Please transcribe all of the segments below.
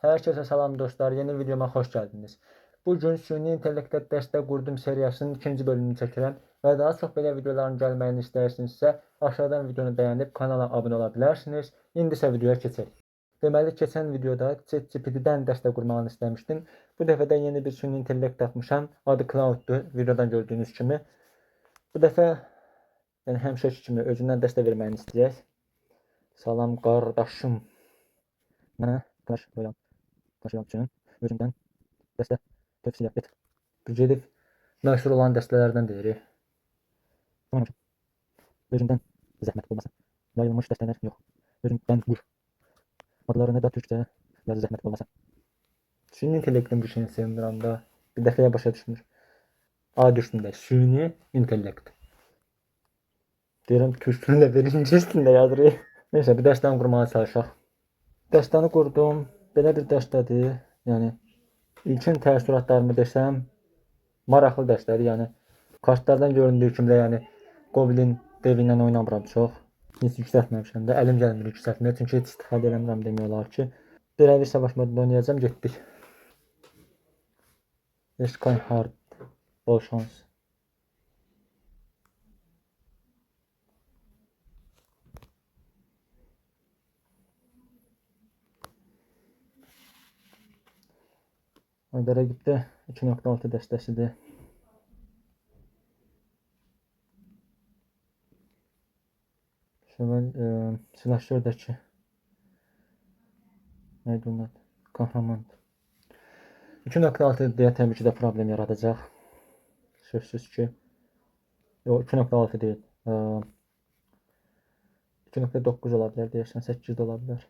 Herkese salam dostlar, yeni videoma xoş gəldiniz. Bugün süni intellektə dəstək qurdum seriyasının ikinci bölümünü çəkirəm və daha çox belə videoların gəlməyini istəyirsinizsə, aşağıdan videonu bəyənib kanala abunə ola bilərsiniz. İndi isə videoya keçək. Deməli, keçən videoda ChatGPT-dən dəstək qurmağını istəmişdim. Bu dəfə də yeni bir süni intellekt tapmışam. Adı Cloud-dur, videodan gördüyünüz kimi. Bu dəfə həmişəki kimi özündən dəstək verməyini istəyək. Salam qardaşım. Mənə flash qoyan. Taşıyan üçün özümdən dəstə tövsiyə et. Bu gedib məşhur olan dəstələrdən deyirik. Özümdən zəhmət olmasın. Yayılmış dəstələr yox. Özümdən qur. Adlarını da türkçə yazı zəhmət olmasın. Süni intellektin bu şeyini sevmirəm da. Bir dəfəyə başa düşmür. Adı üstündə süni intellekt. Deyirəm türkçəsində birinci üstündə yazırıq. Neysə, bir dəstəni qurmağa çalışaq. Dəstəni qurdum. Belə bir dəstədir. Yəni İlkin təəssüratlarımı desəm, maraqlı dəstədir. Yəni kartlardan göründüyü kimi də, yəni Goblin devi ilə oynamıram çox. Heç yüksəltməmişəm də, əlim gəlmir yüksəltməyə, çünki heç istifadə eləmirəm demək olar ki. Birəvi savaş modunda oynayacağım, getdik. Sky Hard, bol şans. Oyda rəqibdə 2.6 dəstəsidir. Silahşördəki neydi onun adı? Kahraman. 2.6 deyə təbii ki də problem yaradacaq. Sözsüz ki. Yox, 2.6 deyil. 2.9 ola bilər deyirsən, 8 də ola bilər.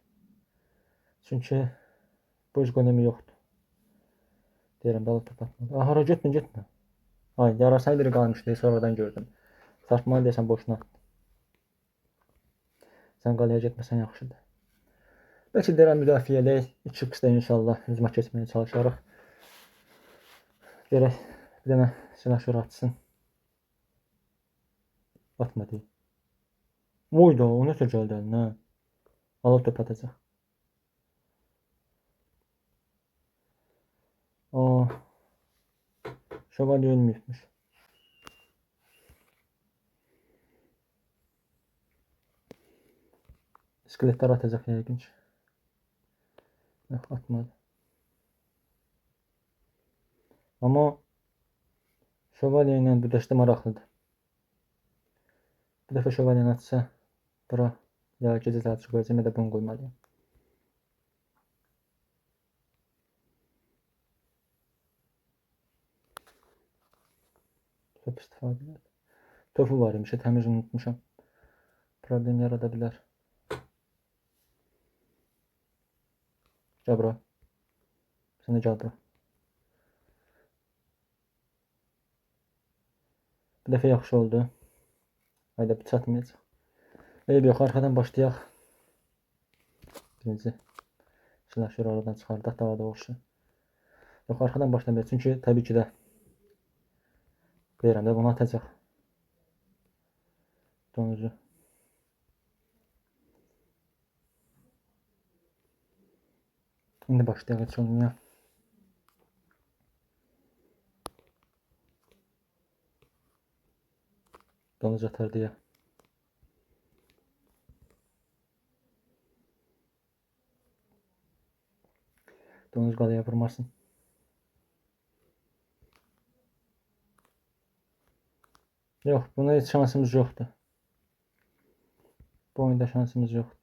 Çünki bu önemi yoxdur. Deyirəm, dalı top atmalı. Hara getmə. Ay, yarasay biri qalmışdı, sonradan gördüm. Saçmalı deyəsən, boşuna atdı. Sən qalaya getməsən yaxşıdır. Bəlkə deyirəm, müdafiə eləyək. 2x-də inşallah hücuma keçməyə çalışarıq. Görək, bir dənə silahşör atsın. Atmadı. Oyda, o nəsə gəldi əlinə. Alıb top atacaq. Şövalye ölməyibmiş. İskeletlər atacaq yəqin ki. Yox, atmadı. Amma şövalye ilə bu dəstə maraqlıdır. Bir dəfə şövalye atsa, bura ya gecə zəlçi qoyacaq, ya da bunu qoymalıyım. Top istifadə edir. Topu var imiş, təmiz unutmuşam. Problem yarada bilər. Gəl bura. Sən də gəl bura. Bir dəfə yaxşı oldu. Hayda, bir çatmayacaq. Eyb yox, arxadan başlayaq. Birinci silahşör aradan çıxardaq, daha doğrusu. Yox, arxadan başlamayaq, çünki təbii ki də deyirəm də, bunu atacaq. Donuzu. İndi başlayaq, heç olmuyor. Donuz atar deyə. Donuz qalaya vurmasın. Yox, buna heç şansımız yoxdur. Bu oyunda şansımız yoxdur.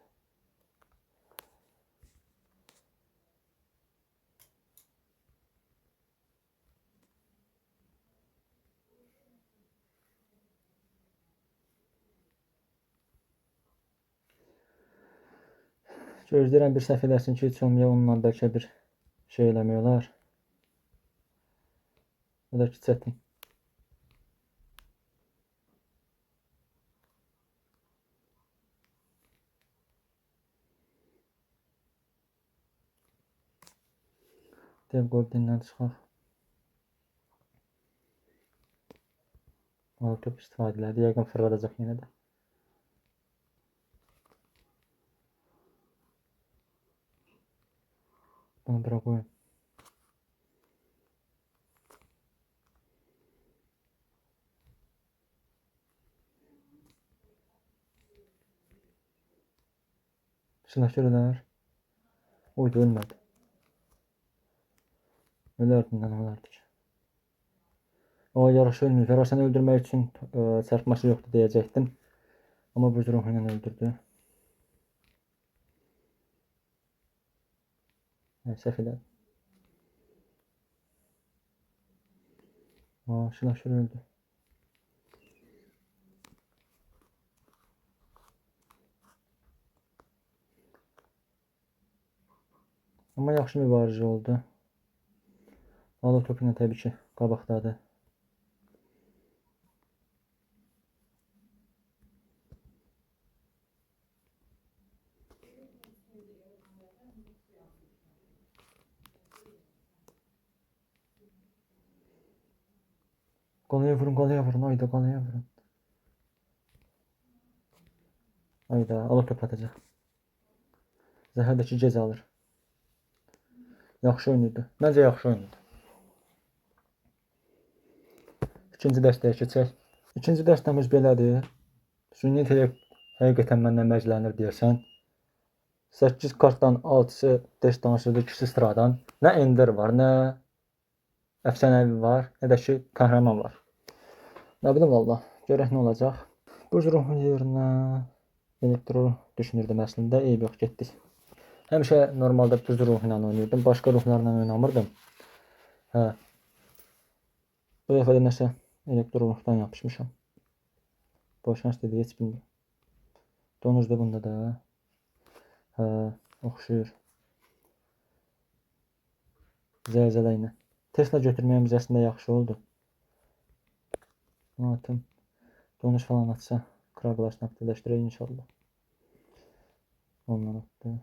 Gözləyirəm bir səhv eləsin ki, heç olmuyor, onunla bəlkə bir şey eləmək olar. O da ki, çətin. Dev Golden'dən çıxaq. Alı top istifadə elədi, yəqin fırladacaq yenə də. Bunu bura qoyun. Silahşörler. Oydu ölmedi. Ölerdinden olardı. O yarış ölmüyor. Ferhasan'ı öldürmek için çarpması yoktu diyecektim. Ama bu ruhuyla öldürdü. Səhv elədim. Silahşör öldü. Amma yaxşı mübarizə oldu. Alov topu ilə təbii ki qabaqdadır. Qalaya vurun, qalaya vurun. Ayda qalaya vurun. Ayda alov topu atacaq. Zəhərdəki gec alır. Yaxşı oyunuydu. Məncə yaxşı oyunuydu. İkinci dəstəyə keçək. İkinci dəstəmiz belədir. Süni intellekt həqiqətən məndən məclənir deyəsən. 8 kartdan 6-sı destansiyalı, 2-si sıradan. Nə Ender var, nə əfsanəvi var, nə də ki qəhrəman var. Nə bilim valla, görək nə olacaq. Bu ruhun yerinə elektro düşünürdüm əslində, eyb yox, getdik. Həmişə normalda buz ruhu ilə oynayırdım, başqa ruhlarla oynamırdım. Hə. Bu dəfə də nəsə elektro ruhdan yapışmışam. Boşans dedi, heç bilmirəm. Donuz da bunda da. Hə, oxşuyur. Zəlzələ ilə. Tesla götürməyimiz əslində yaxşı oldu. Bunu atım. Donuz falan atsa, kraqlaşını aktivləşdirək inşallah. Ondan atdı.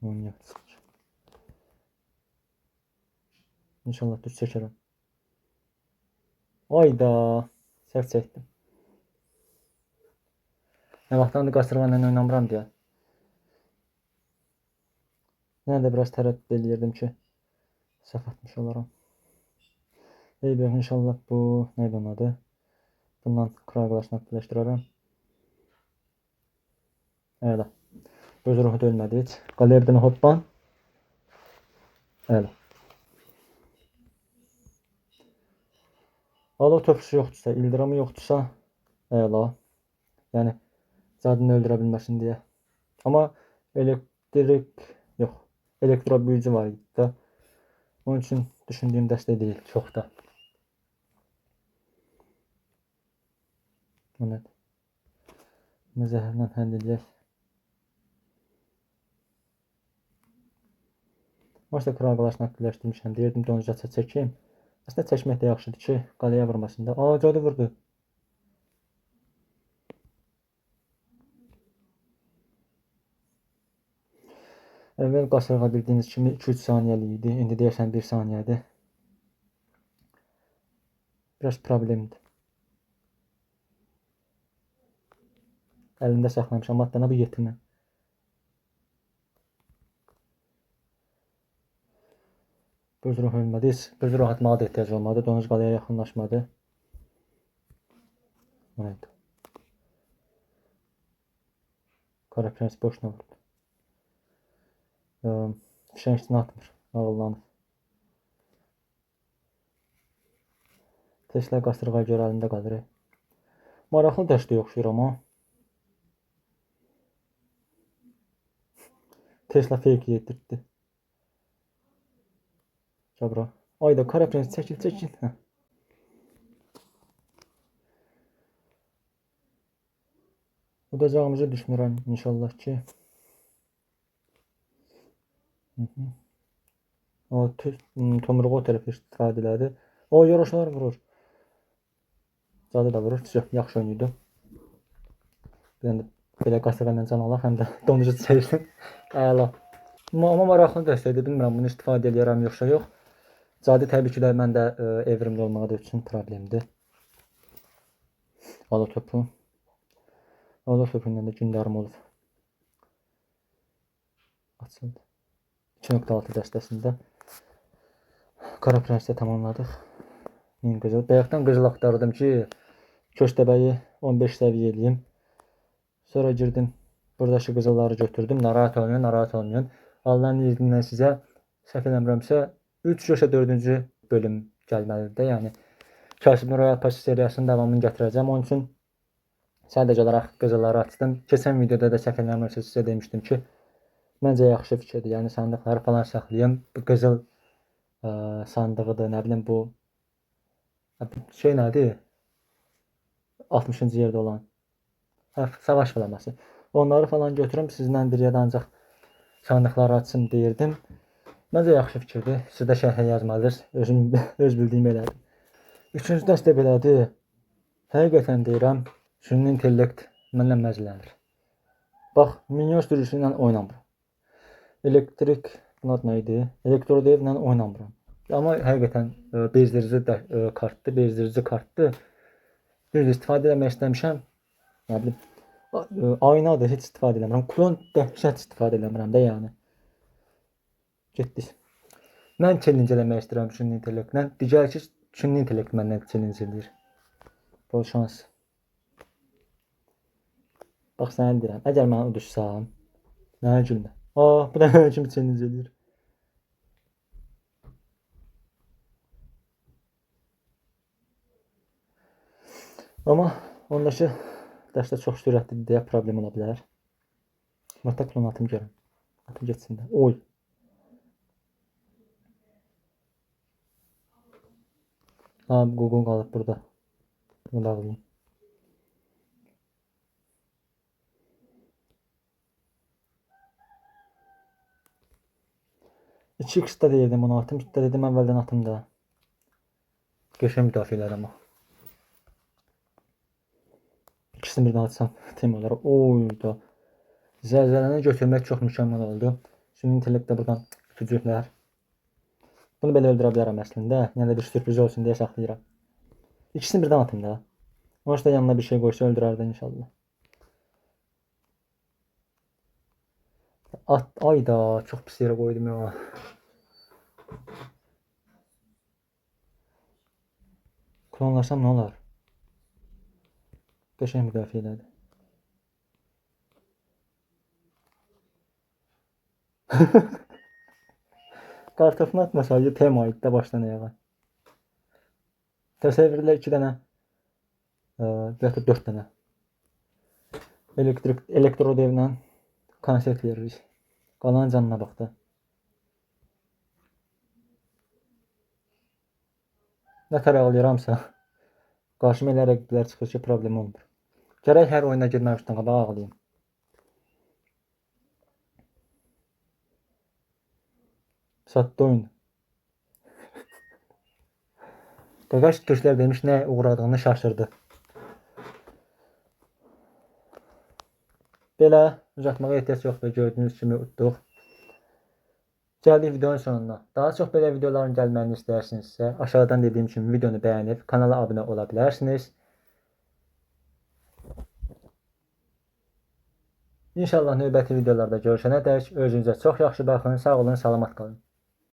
Onu yapsın. İnşallah düz çəkərəm. Ayda, səhv çəkdim. Nə vaxtdan da qasırğanla oynamıram deyə. Yenə də biraz tərəddüd eləyirdim ki, səhv atmış olaram. Eyb yox, inşallah bu neydi onun adı? Bundan kraqlaşını aktivləşdirərəm. Elə. Göz ruhu da ölmədi heç. Qalerdin hoppan. Elə. Alov topusu yoxdursa, ildırımı yoxdursa, əla. Yəni, cadını öldürə bilməsin deyə. Amma elektrik yox. Elektro büyücü var idi da. Onun üçün düşündüyüm dəstə deyil, çox da. Evet. Zəhərlə həll edək. Varsa kraqlaşını aktivləşdirmişəm. Deyirdim donuca çəkeyim. Əslində çəkmək də yaxşıdır ki, qalaya vurmasın da. Cadı vurdu. Əvvəl qasırğa bildiyiniz kimi 2-3 saniyəlik idi. İndi deyəsən 1 saniyədir. Biraz problemdir. Əlində saxlamışam. Hatta bu yetimə. Göz ruhu ölmədi. Göz ruhu atmağa da ehtiyac olmadı. Donuz qalaya yaxınlaşmadı. Evet. Kara prens boşuna vurdu. Fişəngçini atmır. Ağıllanır. Tesla qasırğa görə əlində qalır. Maraqlı dəstə yoxşuyur amma. Tesla fake yedirdi. Cabra. Ayda kara prens çəkil. Hə. Udacağımızı düşünürəm inşallah ki. O tomruğu o tərəfə istifadə elədi. O yaraşlar vurur. Cadı da vurur. Yaxşı oynaydı. Bir dənə belə qasırğayla can alaq, həm də donucu çəksin. Əla. Amma maraqlı dəstədir. Bilmirəm bunu istifadə edərəm yoxsa yox. Cadı təbii ki də məndə evrimli olmağı üçün problemdir. Alov topu. Alov topu ilə də günlərim olub. açıldı. 2.6 dəstəsində Qara Prensi tamamladıq. Min qızıl. Bayaqdan qızıl axtardım ki, köstəbəyi 15 səviyyə eləyim. Sonra girdim. Buradakı qızılları götürdüm. Narahat olmayın, narahat olmayın. Allah'ın izniyle sizə səhv eləmirəmsə 3 yoxsa 4-cü bölüm gəlməlidir də. Yəni Kasibin Royal Pass seriyasının davamını gətirəcəm. Onun üçün sadəcə olaraq qızılları açdım. Keçən videoda da səhv eləmirəmsə sizə demişdim ki, məncə yaxşı fikirdir. Yəni sandıqları falan saxlayım. Bu qızıl sandığıdır, nə bilim bu şey nədir? 60-cı yerdə olan savaş flaması. Onları falan götürüm sizlə bir yerdə ancaq sandıqları açsın deyirdim. Məncə yaxşı fikirdir. Siz də şərhə yazmalısınız. Öz bildiyim elədir. Üçüncü dəstə belədir. Həqiqətən deyirəm, süni intellekt mənlə məzlənir. Bax, minyon sürücüsü ilə oynamıram. Elektrik, bunlar nə idi? Elektrodevlə oynamıram. Amma həqiqətən bezdirici kartdır, bezdirici kartdır. Bir istifadə etmək istəmişəm. Nə bilim, aynadır, heç istifadə eləmirəm. Klon dəhşət istifadə eləmirəm də yəni. Getdik. Mən challenge eləmək istəyirəm süni intellektlə. Digər ki, süni intellekt məndən challenge eləyir. Bol şans. Bax, sənə deyirəm, əgər mən uduşsam, mənə gülmə. Bu da mənə kimi challenge eləyir. Amma ondakı dəstə çox sürətlidir deyə problem ola bilər. Mata klon atım görüm. Atım geçsin də. Oy. Google qalıb burada. Bunu bağlayayım. 2x-da deyirdim onu atım. 2x-da dedim əvvəldən atım da. Qəşəng müdafiə elər amma. İkisini birdən atsam tem olaraq. Oy da. Zəlzələni götürmək çox mükəmməl oldu. Süni intellekt də buradan ötücüklər. Bunu belə öldürə bilərəm əslində. Yəni bir sürpriz olsun deyə saxlayıram. İkisini birdən atım da. Onun da yanına bir şey qoysa öldürərdi inşallah. Ayda çox pis yerə qoydum ya. Klonlasam nə olar? Qəşəng müdafiə elədi. Kartofunu atmasaydı tema aiddə başdan ayağa. Təsəvvürlə 2 dənə və ya 4 dənə elektrodevlə konsert veririk. Qalan canına bax da. Nə tər ağlayıramsa qarşıma elə rəqiblər çıxır ki, problem olmur. Gərək hər oyuna girməmişdən qabaq ağlayayım. Satdı oyunu. Qaqaş köşklər demiş nə uğradığını şaşırdı. Belə uzatmağa ehtiyac yoxdur. Gördüyünüz kimi utduq. Gəldik videonun sonuna. Daha çox belə videoların gəlməyini istəyirsinizsə, aşağıdan dediyim kimi videonu bəyənib kanala abunə ola bilərsiniz. İnşallah növbəti videolarda görüşənədək özünüzə çox yaxşı baxın. Sağ olun, salamat qalın.